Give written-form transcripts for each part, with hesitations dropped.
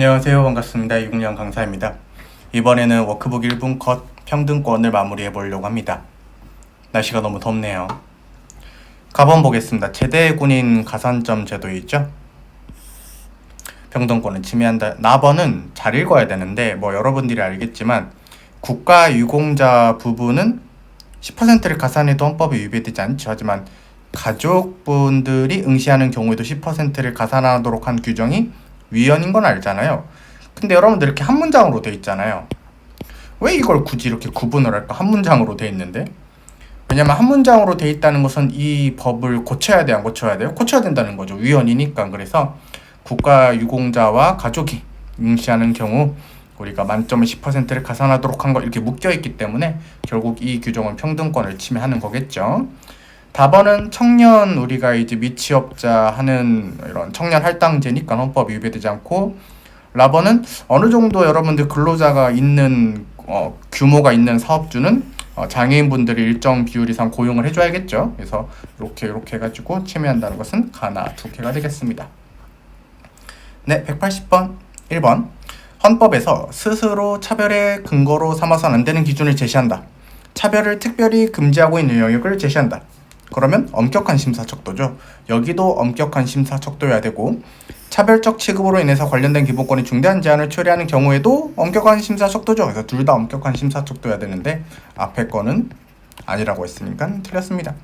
안녕하세요. 반갑습니다. 이국영 강사입니다. 이번에는 워크북 1분 컷 평등권을 마무리해 보려고 합니다. 날씨가 너무 덥네요. 가번 보겠습니다. 제대 군인 가산점 제도 있죠? 평등권을 침해한다. 나번은 잘 읽어야 되는데 여러분들이 알겠지만 국가 유공자 부부는 10%를 가산해도 헌법에 위배되지 않죠. 하지만 가족분들이 응시하는 경우에도 10%를 가산하도록 한 규정이 위헌인 건 알잖아요. 근데 여러분들 이렇게 한 문장으로 돼 있잖아요. 왜 이걸 굳이 이렇게 구분을 할까? 한 문장으로 돼 있는데. 왜냐면 한 문장으로 돼 있다는 것은 이 법을 고쳐야 돼, 안 고쳐야 돼요? 고쳐야 된다는 거죠. 위헌이니까. 그래서 국가 유공자와 가족이 응시하는 경우 우리가 만점에 10%를 가산하도록 한 거 이렇게 묶여 있기 때문에 결국 이 규정은 평등권을 침해하는 거겠죠. 다번은 청년, 우리가 이제 미취업자 하는 이런 청년 할당제니까 헌법 위배되지 않고, 라번은 어느 정도 여러분들 근로자가 있는 규모가 있는 사업주는 장애인분들이 일정 비율 이상 고용을 해줘야겠죠. 그래서 이렇게 해가지고 침해한다는 것은 가나 두 개가 되겠습니다. 네, 180번 1번 헌법에서 스스로 차별의 근거로 삼아서는 안 되는 기준을 제시한다. 차별을 특별히 금지하고 있는 영역을 제시한다. 그러면 엄격한 심사척도죠. 여기도 엄격한 심사척도여야 되고, 차별적 취급으로 인해서 관련된 기본권이 중대한 제한을 초래하는 경우에도 엄격한 심사척도죠. 그래서 둘 다 엄격한 심사척도여야 되는데 앞에 거는 아니라고 했으니까 틀렸습니다.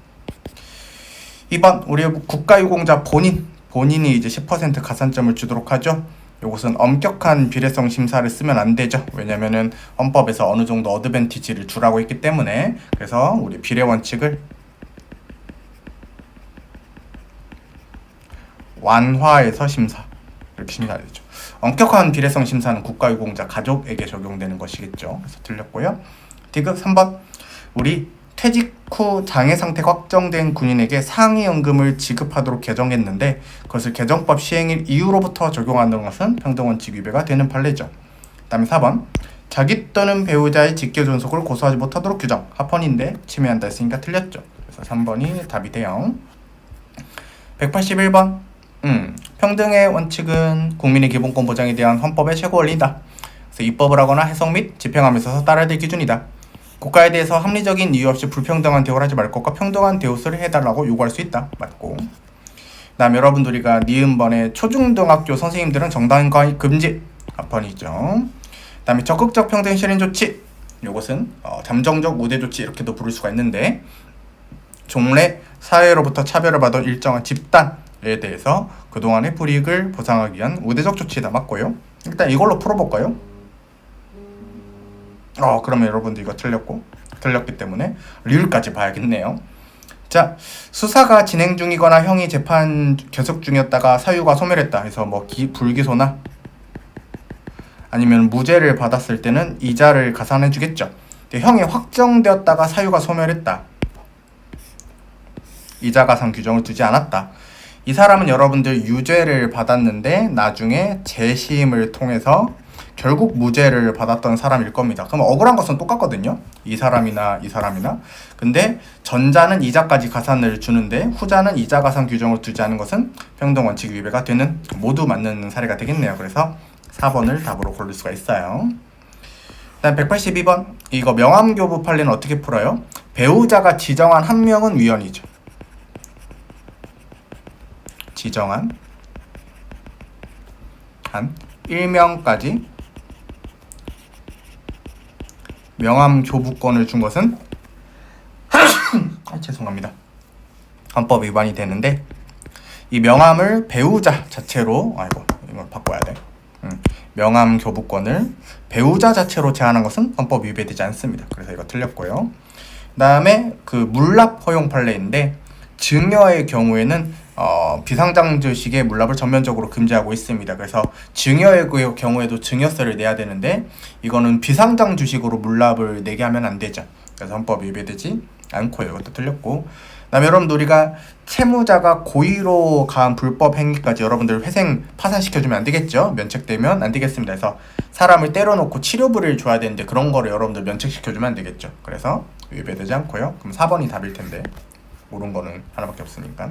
2번 우리 국가유공자 본인이 이제 10% 가산점을 주도록 하죠. 이것은 엄격한 비례성 심사를 쓰면 안 되죠. 왜냐면은 헌법에서 어느 정도 어드밴티지를 주라고 했기 때문에. 그래서 우리 비례 원칙을 완화해서 심사, 이렇게 심사되죠. 엄격한 비례성 심사는 국가유공자 가족에게 적용되는 것이겠죠. 그래서 틀렸고요. 디귿 3번 우리 퇴직 후 장애 상태가 확정된 군인에게 상위연금을 지급하도록 개정했는데 그것을 개정법 시행일 이후로부터 적용하는 것은 평등원칙 위배가 되는 판례죠. 그 다음에 4번 자기 또는 배우자의 직계존속을 고소하지 못하도록 규정, 합헌인데 침해한다 했으니까 틀렸죠. 그래서 3번이 답이 돼요. 181번 평등의 원칙은 국민의 기본권 보장에 대한 헌법의 최고 원리이다. 그래서 입법을 하거나 해석 및 집행함에 있어서 따라야 될 기준이다. 국가에 대해서 합리적인 이유 없이 불평등한 대우를 하지 말 것과 평등한 대우를 해달라고 요구할 수 있다. 맞고. 그 다음 여러분들이가 니은번에 초중등학교 선생님들은 정당 강의 금지, 합헌이죠. 그 다음에 적극적 평등 실현 조치, 이것은 잠정적 우대 조치 이렇게도 부를 수가 있는데, 종래 사회로부터 차별을 받은 일정한 집단에 대해서 그동안의 불이익을 보상하기 위한 우대적 조치다. 맞고요. 일단 이걸로 풀어볼까요? 그러면 여러분들 이거 틀렸기 때문에 리을까지 봐야겠네요. 자, 수사가 진행 중이거나 형이 재판 계속 중이었다가 사유가 소멸했다 해서 불기소나 아니면 무죄를 받았을 때는 이자를 가산해 주겠죠. 형이 확정되었다가 사유가 소멸했다, 이자 가산 규정을 두지 않았다. 이 사람은 여러분들 유죄를 받았는데 나중에 재심을 통해서 결국 무죄를 받았던 사람일 겁니다. 그럼 억울한 것은 똑같거든요. 이 사람이나. 근데 전자는 이자까지 가산을 주는데 후자는 이자 가산 규정을 두지 않은 것은 평등원칙 위배가 되는, 모두 맞는 사례가 되겠네요. 그래서 4번을 답으로 고를 수가 있어요. 다음 182번 이거 명함교부 판례는 어떻게 풀어요? 배우자가 지정한 한 명은 위헌이죠. 지정한 한 1명까지 명함 교부권을 준 것은 죄송합니다. 헌법 위반이 되는데, 이 명함을 배우자 자체로 이걸 바꿔야 돼. 명함 교부권을 배우자 자체로 제한한 것은 헌법 위배되지 않습니다. 그래서 이거 틀렸고요. 그 다음에 그 물납 허용 판례인데, 증여의 경우에는 비상장주식의 물납을 전면적으로 금지하고 있습니다. 그래서 증여의 경우에도 증여세를 내야 되는데 이거는 비상장주식으로 물납을 내게 하면 안 되죠. 그래서 헌법 위배되지 않고요. 이것도 틀렸고. 그다음에 여러분들 우리가 채무자가 고의로 가한 불법 행위까지 여러분들 회생 파산시켜주면 안 되겠죠. 면책되면 안 되겠습니다. 그래서 사람을 때려놓고 치료비를 줘야 되는데 그런 거를 여러분들 면책시켜주면 안 되겠죠. 그래서 위배되지 않고요. 그럼 4번이 답일 텐데 옳은 거는 하나밖에 없으니까.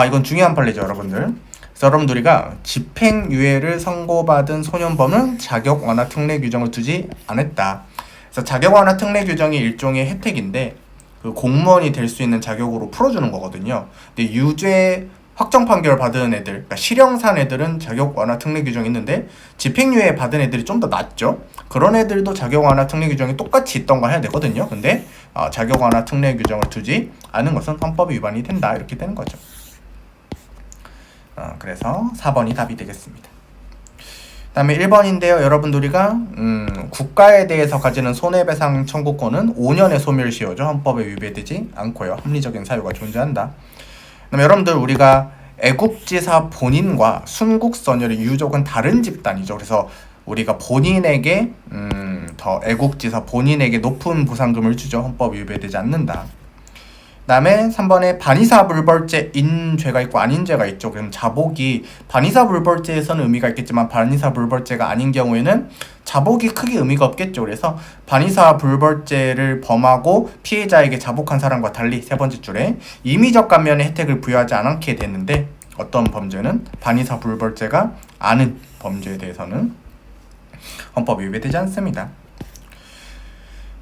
이건 중요한 판례죠, 여러분들. 그래서 여러분들 우리가 집행유예를 선고받은 소년범은 자격 완화 특례 규정을 두지 않았다. 그래서 자격 완화 특례 규정이 일종의 혜택인데 그 공무원이 될 수 있는 자격으로 풀어주는 거거든요. 근데 유죄 확정 판결 받은 애들, 그러니까 실형산 애들은 자격 완화 특례 규정이 있는데 집행유예 받은 애들이 좀 더 낫죠. 그런 애들도 자격 완화 특례 규정이 똑같이 있던가 해야 되거든요. 근데 자격 완화 특례 규정을 두지 않은 것은 헌법 위반이 된다, 이렇게 되는 거죠. 그래서 4번이 답이 되겠습니다. 다음에 1번인데요. 여러분들 우리가 국가에 대해서 가지는 손해배상 청구권은 5년의 소멸시효죠. 헌법에 위배되지 않고요. 합리적인 사유가 존재한다. 그다음에 여러분들 우리가 애국지사 본인과 순국선열의 유족은 다른 집단이죠. 그래서 우리가 본인에게 더 애국지사 본인에게 높은 보상금을 주죠. 헌법 위배되지 않는다. 그다음에 3번에 반의사불벌죄인 죄가 있고 아닌 죄가 있죠. 그럼 자복이 반의사불벌죄에서는 의미가 있겠지만 반의사불벌죄가 아닌 경우에는 자복이 크게 의미가 없겠죠. 그래서 반의사불벌죄를 범하고 피해자에게 자복한 사람과 달리 세 번째 줄에 임의적 감면의 혜택을 부여하지 않게 되는데 어떤 범죄는 반의사불벌죄가 아닌 범죄에 대해서는 헌법 위배되지 않습니다.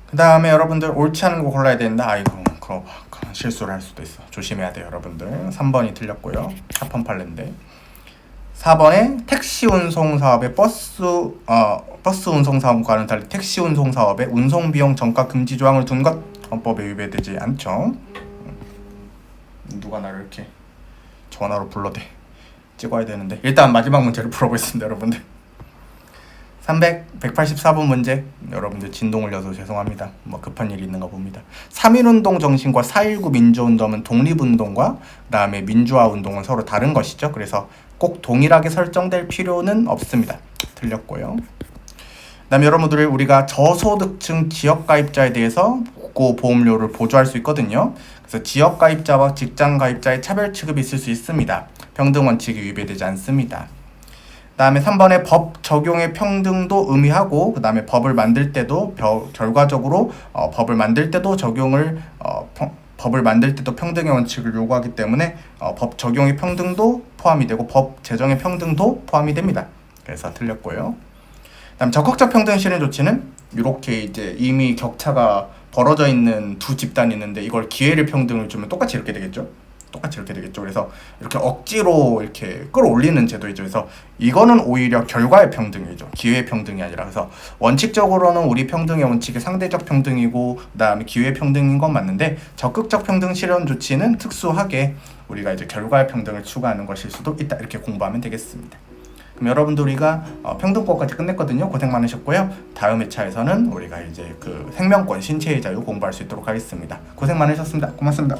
그 다음에 여러분들 옳지 않은 거 골라야 된다. 아이고 그거 실수를 할 수도 있어. 조심해야 돼요 여러분들. 3번이 틀렸고요. 합헌 판례인데 4번에 택시 운송 사업의 버스 운송 사업과는 달리 택시 운송 사업의 운송 비용 정가 금지 조항을 둔 것 헌법에 위배되지 않죠. 누가 나를 이렇게 전화로 불러대. 찍어야 되는데 일단 마지막 문제를 풀어보겠습니다 여러분들. 184번 문제. 여러분들 진동 울려서 죄송합니다. 뭐 급한 일이 있는가 봅니다. 3.1운동 정신과 4.19 민주운동은 독립운동과 그 다음에 민주화운동은 서로 다른 것이죠. 그래서 꼭 동일하게 설정될 필요는 없습니다. 틀렸고요. 그 다음에 여러분들 우리가 저소득층 지역가입자에 대해서 보험료를 보조할 수 있거든요. 그래서 지역가입자와 직장가입자의 차별 취급이 있을 수 있습니다. 평등원칙이 위배되지 않습니다. 그 다음에 3번에 법 적용의 평등도 의미하고 그 다음에 법을 만들 때도 결과적으로 법을 만들 때도 법을 만들 때도 평등의 원칙을 요구하기 때문에 법 적용의 평등도 포함이 되고 법 제정의 평등도 포함이 됩니다. 그래서 틀렸고요. 그 다음 적극적 평등 실현 조치는 이렇게 이제 이미 격차가 벌어져 있는 두 집단이 있는데 이걸 기회를 평등을 주면 똑같이 이렇게 되겠죠. 그래서 이렇게 억지로 이렇게 끌어올리는 제도이죠. 그래서 이거는 오히려 결과의 평등이죠. 기회의 평등이 아니라. 그래서 원칙적으로는 우리 평등의 원칙이 상대적 평등이고 그다음에 기회의 평등인 건 맞는데 적극적 평등 실현 조치는 특수하게 우리가 이제 결과의 평등을 추구하는 것일 수도 있다. 이렇게 공부하면 되겠습니다. 그럼 여러분들 우리가 평등법까지 끝냈거든요. 고생 많으셨고요. 다음 회차에서는 우리가 이제 그 생명권, 신체의 자유 공부할 수 있도록 하겠습니다. 고생 많으셨습니다. 고맙습니다.